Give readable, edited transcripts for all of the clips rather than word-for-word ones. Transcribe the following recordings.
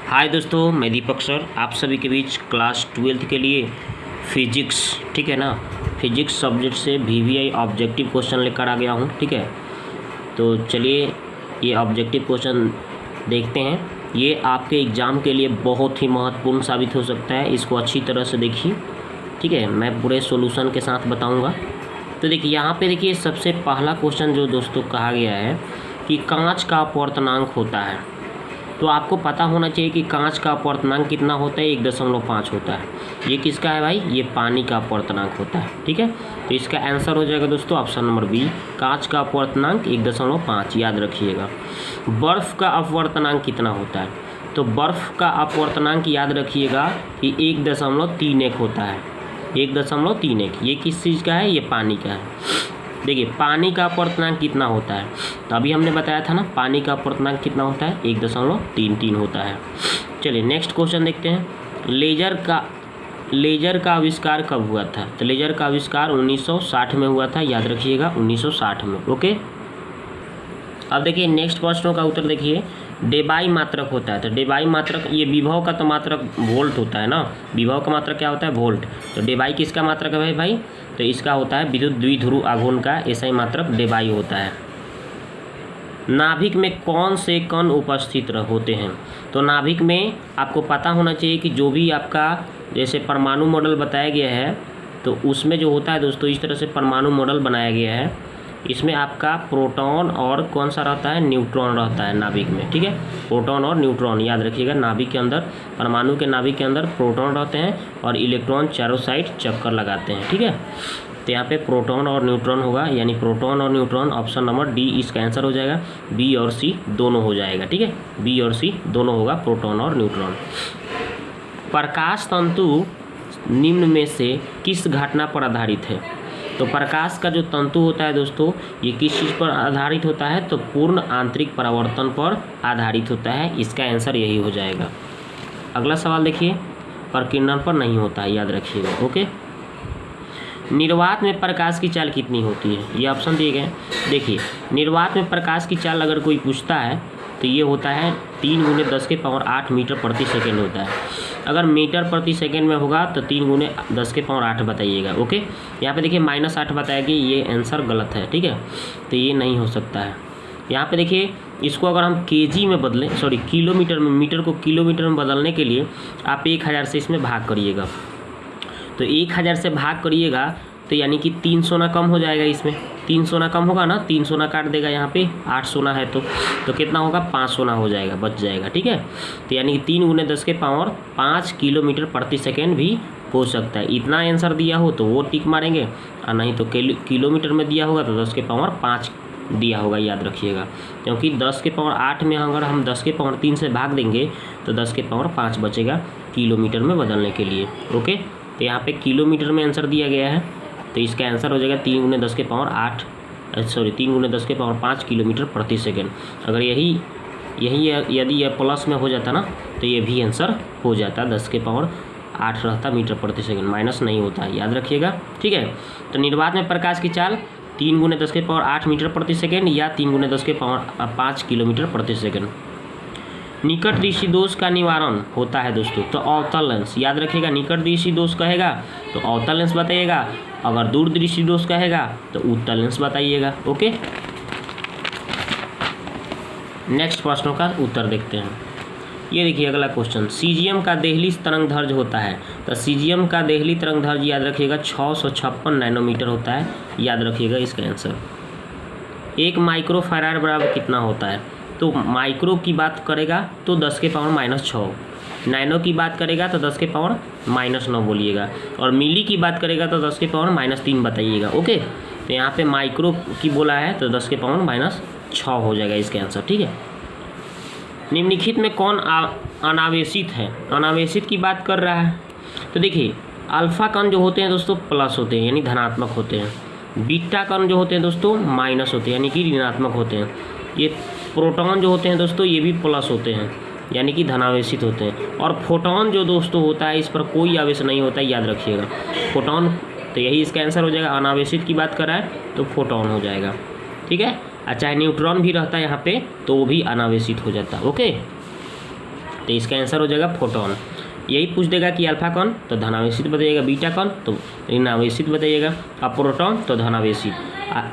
हाय दोस्तों, मैं दीपक सर आप सभी के बीच क्लास 12th के लिए फिजिक्स, ठीक है ना, फिजिक्स सब्जेक्ट से VVI ऑब्जेक्टिव क्वेश्चन लेकर आ गया हूँ। ठीक है, तो चलिए ये ऑब्जेक्टिव क्वेश्चन देखते हैं। ये आपके एग्ज़ाम के लिए बहुत ही महत्वपूर्ण साबित हो सकता है, इसको अच्छी तरह से देखिए। ठीक है, मैं पूरे सॉल्यूशन के साथ बताऊँगा। तो देखिए यहाँ पे देखिए सबसे पहला क्वेश्चन जो दोस्तों कहा गया है कि कांच का अपवर्तनांक होता है। तो आपको पता होना चाहिए कि कांच का अपवर्तनांक कितना होता है, 1.5 होता है। ये किसका है भाई, ये पानी का अपवर्तनांक होता है। ठीक है, तो इसका आंसर हो जाएगा दोस्तों ऑप्शन नंबर बी, कांच का अपवर्तनांक 1.5। याद रखिएगा। बर्फ़ का अपवर्तनांक कितना होता है, तो बर्फ़ का अपवर्तनांक याद रखिएगा कि 1.31 होता है। 1.31 ये किस चीज़ का है, ये पानी का है। देखिए पानी का अपवर्तनांक कितना होता है, तो अभी हमने बताया था ना, पानी का अपवर्तनांक कितना होता है, 1.33 होता है। चलिए नेक्स्ट क्वेश्चन देखते हैं। लेजर का आविष्कार कब हुआ था, तो लेजर का आविष्कार 1960 में हुआ था। याद रखिएगा 1960 में। ओके, अब देखिए नेक्स्ट प्रश्नों का उत्तर देखिए। डेबाई मात्रक होता है, तो डेबाई मात्रक ये विभव का तो मात्रक वोल्ट होता है ना, विभव का मात्रक क्या होता है, वोल्ट। तो डेबाई किसका मात्रक है भाई, तो इसका होता है विद्युत द्विध्रुव आघूर्ण का एसआई मात्रक डेबाई होता है। नाभिक में कौन से कण उपस्थित होते हैं, तो नाभिक में आपको पता होना चाहिए कि जो भी आपका जैसे परमाणु मॉडल बताया गया है, तो उसमें जो होता है दोस्तों इस तरह से परमाणु मॉडल बनाया गया है। इसमें आपका प्रोटॉन और कौन सा रहता है, न्यूट्रॉन रहता है नाभिक में। ठीक है, प्रोटॉन और न्यूट्रॉन याद रखिएगा। नाभिक के अंदर, परमाणु के नाभिक के अंदर प्रोटॉन रहते हैं और इलेक्ट्रॉन चारों साइड चक्कर लगाते हैं। ठीक है, तो यहाँ पे प्रोटॉन और न्यूट्रॉन होगा, यानी प्रोटॉन और न्यूट्रॉन ऑप्शन नंबर डी इसका आंसर हो जाएगा। बी और सी दोनों हो जाएगा। ठीक है, बी और सी दोनों होगा, प्रोटॉन और न्यूट्रॉन। प्रकाश तंतु निम्न में से किस घटना पर आधारित है, तो प्रकाश का जो तंतु होता है दोस्तों ये किस चीज़ पर आधारित होता है, तो पूर्ण आंतरिक परावर्तन पर आधारित होता है। इसका आंसर यही हो जाएगा। अगला सवाल देखिए, प्रकीर्णन पर नहीं होता है, याद रखिएगा। ओके, निर्वात में प्रकाश की चाल कितनी होती है, ये ऑप्शन दिए गए। देखिए निर्वात में प्रकाश की चाल अगर कोई पूछता है तो ये होता है 3 × 10⁸ मीटर प्रति सेकेंड होता है। अगर मीटर प्रति सेकेंड में होगा तो 3 × 10⁸ बताइएगा। ओके, यहाँ पे देखिए -8 बताया कि ये आंसर गलत है। ठीक है, तो ये नहीं हो सकता है। यहाँ पे देखिए इसको अगर हम केजी में बदलें, सॉरी किलोमीटर में, मीटर को किलोमीटर में बदलने के लिए आप 1000 से इसमें भाग करिएगा। तो 1000 से भाग करिएगा तो यानी कि 3 सोना कम हो जाएगा। इसमें 3 सोना कम होगा ना, 3 सोना काट देगा यहाँ पे, 8 सोना है तो कितना होगा, 5 सोना हो जाएगा, बच जाएगा। ठीक है, तो यानी कि 3 × 10⁵ किलोमीटर प्रति सेकेंड भी हो सकता है। इतना आंसर दिया हो तो वो टिक मारेंगे, और नहीं तो किलोमीटर में दिया होगा तो 10⁵ दिया होगा। याद रखिएगा, क्योंकि 10⁸ में अगर हम 10⁻³ से भाग देंगे तो 10⁻5 बचेगा किलोमीटर में बदलने के लिए। ओके, तो यहाँ पे किलोमीटर में आंसर दिया गया है, तो इसका आंसर हो जाएगा 3 × 10⁻5 किलोमीटर प्रति सेकेंड। अगर यही यदि यह प्लस में हो जाता ना तो ये भी आंसर हो जाता, 10⁸ रहता मीटर प्रति सेकेंड, माइनस नहीं होता है। याद रखिएगा। ठीक है, तो निर्वात में प्रकाश की चाल 3 × 10⁸ मीटर प्रति सेकेंड या 3 × 10⁻5 किलोमीटर प्रति सेकेंड। निकट दृष्टि दोष का निवारण होता है दोस्तों, तो अवतल लेंस। याद रखिएगा, निकट दृष्टि दोष कहेगा तो अवतल लेंस बताइएगा, अगर दूर दृष्टि दोष कहेगा तो उत्तल लेंस बताइएगा। ओके, नेक्स्ट प्रश्नों का उत्तर देखते हैं। ये देखिए अगला क्वेश्चन, सीजियम का देहली तरंगदैर्घ्य होता है, तो सीजियम का देहली तरंगदैर्घ्य याद रखिएगा 656 नैनोमीटर होता है। याद रखिएगा इसका आंसर। 1 माइक्रोफैराड बराबर कितना होता है, तो माइक्रो की बात करेगा तो 10⁻⁻⁶, नैनो की बात करेगा तो 10⁻⁻9 बोलिएगा, और मिली की बात करेगा तो 10⁻⁻3 बताइएगा। ओके, तो यहाँ पे माइक्रो की बोला है तो 10⁻⁻6 हो जाएगा इसका आंसर। ठीक है, निम्नलिखित में कौन अनावेशित है, अनावेशित की बात कर रहा है, तो देखिए अल्फा कण जो होते हैं दोस्तों प्लस होते हैं यानी धनात्मक होते हैं, बीटा कण जो होते हैं दोस्तों माइनस होते हैं यानी कि ऋणात्मक होते हैं, ये प्रोटॉन जो होते हैं दोस्तों ये भी प्लस होते हैं यानी कि धनावेशित होते हैं, और फोटोन जो दोस्तों होता है इस पर कोई आवेश नहीं होता है। याद रखिएगा फोटोन, तो यही इसका आंसर हो जाएगा। अनावेशित की बात कर रहा है तो फोटोन हो जाएगा। ठीक है, चाहे न्यूट्रॉन भी रहता है यहाँ पे तो वो भी अनावेशित हो जाता है। ओके, तो इसका आंसर हो जाएगा फोटोन। यही पूछ देगा कि अल्फा कौन, तो धनावेशित बताइएगा, बीटा कौन, तो ऋणावेशित बताइएगा, और प्रोटॉन तो धनावेशित।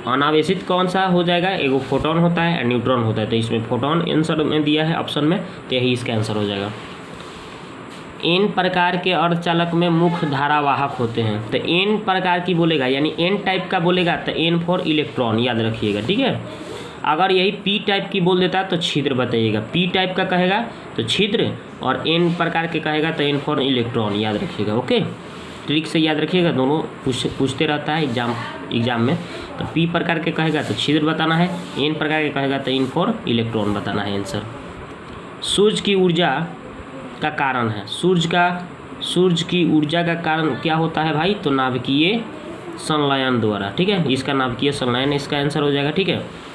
अनावेशित कौन सा हो जाएगा, एगो फोटोन होता है और न्यूट्रॉन होता है, तो इसमें फोटोन आंसर में दिया है ऑप्शन में, तो यही इसका आंसर हो जाएगा। एन प्रकार के अर्धचालक में मुख्य धारावाहक होते हैं, तो एन प्रकार की बोलेगा यानी एन टाइप का बोलेगा तो एन फॉर इलेक्ट्रॉन याद रखिएगा, ठीक है। अगर यही पी टाइप की बोल देता तो छिद्र बताइएगा, पी टाइप का कहेगा तो छिद्र, और एन प्रकार के कहेगा तो एन फॉर इलेक्ट्रॉन याद रखिएगा। ओके, ट्रिक से याद रखिएगा, दोनों पूछते रहता है एग्जाम में। तो पी प्रकार के कहेगा तो छिद्र बताना है, एन प्रकार के कहेगा तो एन फॉर इलेक्ट्रॉन बताना है आंसर। सूर्य की ऊर्जा का कारण है, सूर्य की ऊर्जा का कारण क्या होता है भाई, तो नाभिकीय संलयन द्वारा, ठीक है। इसका नाभिकीय संलयन इसका आंसर हो जाएगा, ठीक है।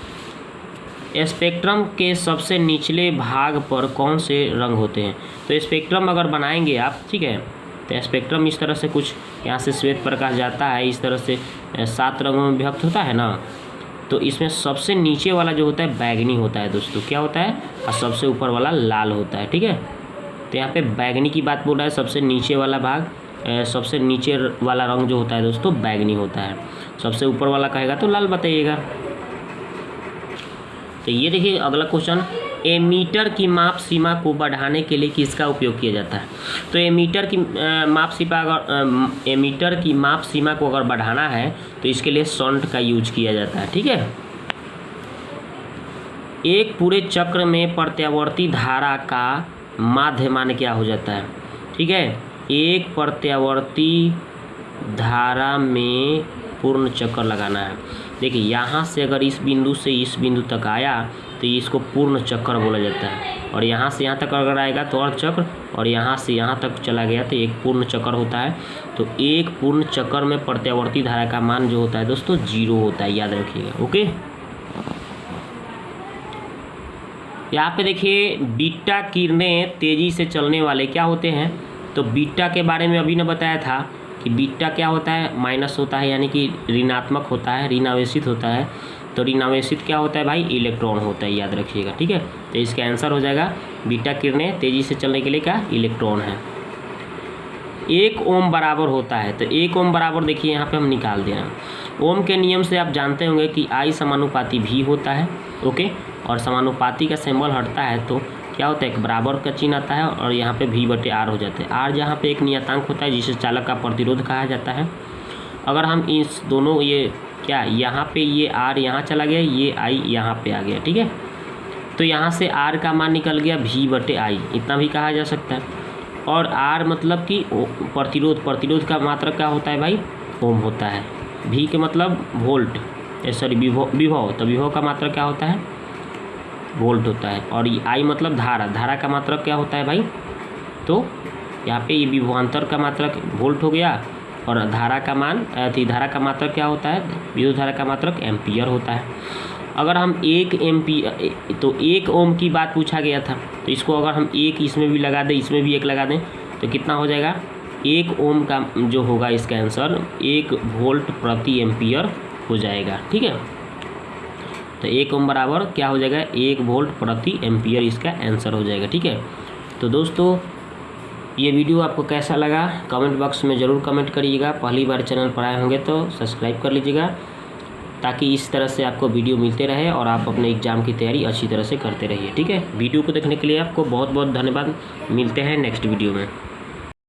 स्पेक्ट्रम के सबसे निचले भाग पर कौन से रंग होते हैं, तो स्पेक्ट्रम अगर बनाएंगे आप, ठीक है, तो स्पेक्ट्रम इस तरह से कुछ यहाँ से श्वेत प्रकाश जाता है, इस तरह से 7 रंगों में विभक्त होता है ना, तो इसमें सबसे नीचे वाला जो होता है बैगनी होता है दोस्तों, क्या होता है, और सबसे ऊपर वाला लाल होता है, ठीक है। तो यहाँ पे बैगनी की बात बोल रहा है, सबसे नीचे वाला भाग, सबसे नीचे वाला रंग जो होता है दोस्तों बैगनी होता है, सबसे ऊपर वाला कहेगा तो लाल बताइएगा। तो ये देखिए अगला क्वेश्चन, एमीटर की माप सीमा को बढ़ाने के लिए किसका उपयोग किया जाता है, तो एमीटर की माप सीमा को अगर बढ़ाना है तो इसके लिए शंट का यूज किया जाता है, ठीक है। एक पूरे चक्र में प्रत्यावर्ती धारा का माध्य मान क्या हो जाता है, ठीक है। एक प्रत्यावर्ती धारा में पूर्ण चक्कर लगाना है, देखिए यहाँ से अगर इस बिंदु से इस बिंदु तक आया तो इसको पूर्ण चक्कर बोला जाता है, और यहाँ से यहाँ तक अगर आएगा तो अर्ध चक्र, और यहाँ से यहाँ तक चला गया तो एक पूर्ण चक्कर होता है। तो एक पूर्ण चक्कर में प्रत्यावर्ती धारा का मान जो होता है दोस्तों 0 होता है, याद रखिएगा। ओके, यहाँ पे देखिए बीटा किरणें तेज़ी से चलने वाले क्या होते हैं, तो बीटा के बारे में अभी ने बताया था कि बीटा क्या होता है, माइनस होता है, यानी कि ऋणात्मक होता है, ऋणावेशित होता है। तो ऋणावेशित क्या होता है भाई, इलेक्ट्रॉन होता है, याद रखिएगा, ठीक है। तो इसका आंसर हो जाएगा बीटा किरणें तेज़ी से चलने के लिए क्या, इलेक्ट्रॉन है। 1 ओम बराबर होता है, तो 1 ओम बराबर देखिए यहाँ पे हम निकाल दे रहे हैं। ओम के नियम से आप जानते होंगे कि आई समानुपाती भी होता है, ओके, और समानुपाती का सिंबल हटता है तो क्या होता है, एक बराबर का चिन्ह आता है, और यहाँ पे V/R हो जाते हैं। R जहाँ पे एक नियतांक होता है जिसे चालक का प्रतिरोध कहा जाता है। अगर हम इस दोनों ये क्या, यहाँ पे ये R यहाँ चला गया, ये I यहाँ पे आ गया, ठीक है। तो यहाँ से R का मान निकल गया V/I, इतना भी कहा जा सकता है। और R मतलब कि प्रतिरोध का मात्रक क्या होता है भाई, ओम होता है। V के मतलब वोल्ट, विभव, तो विभव का मात्रक क्या होता है, वोल्ट होता है। और I मतलब धारा का मात्रक क्या होता है भाई, तो यहाँ पे ये विभवांतर का मात्रक वोल्ट हो गया, और धारा का मात्रक क्या होता है, विद्युत धारा का मात्रक एम्पियर होता है। अगर हम 1 एम्पियर, तो 1 ओम की बात पूछा गया था, तो इसको अगर हम 1 इसमें भी लगा दें, इसमें भी 1 लगा दें, तो कितना हो जाएगा, 1 ओम का जो होगा इसका आंसर 1 वोल्ट प्रति एम्पियर हो जाएगा, ठीक है। तो 1 ओम बराबर क्या हो जाएगा, 1 वोल्ट प्रति एम्पियर इसका आंसर हो जाएगा, ठीक है। तो दोस्तों ये वीडियो आपको कैसा लगा कमेंट बॉक्स में ज़रूर कमेंट करिएगा। पहली बार चैनल पर आए होंगे तो सब्सक्राइब कर लीजिएगा, ताकि इस तरह से आपको वीडियो मिलते रहे और आप अपने एग्ज़ाम की तैयारी अच्छी तरह से करते रहिए, ठीक है। वीडियो को देखने के लिए आपको बहुत बहुत धन्यवाद। मिलते हैं नेक्स्ट वीडियो में।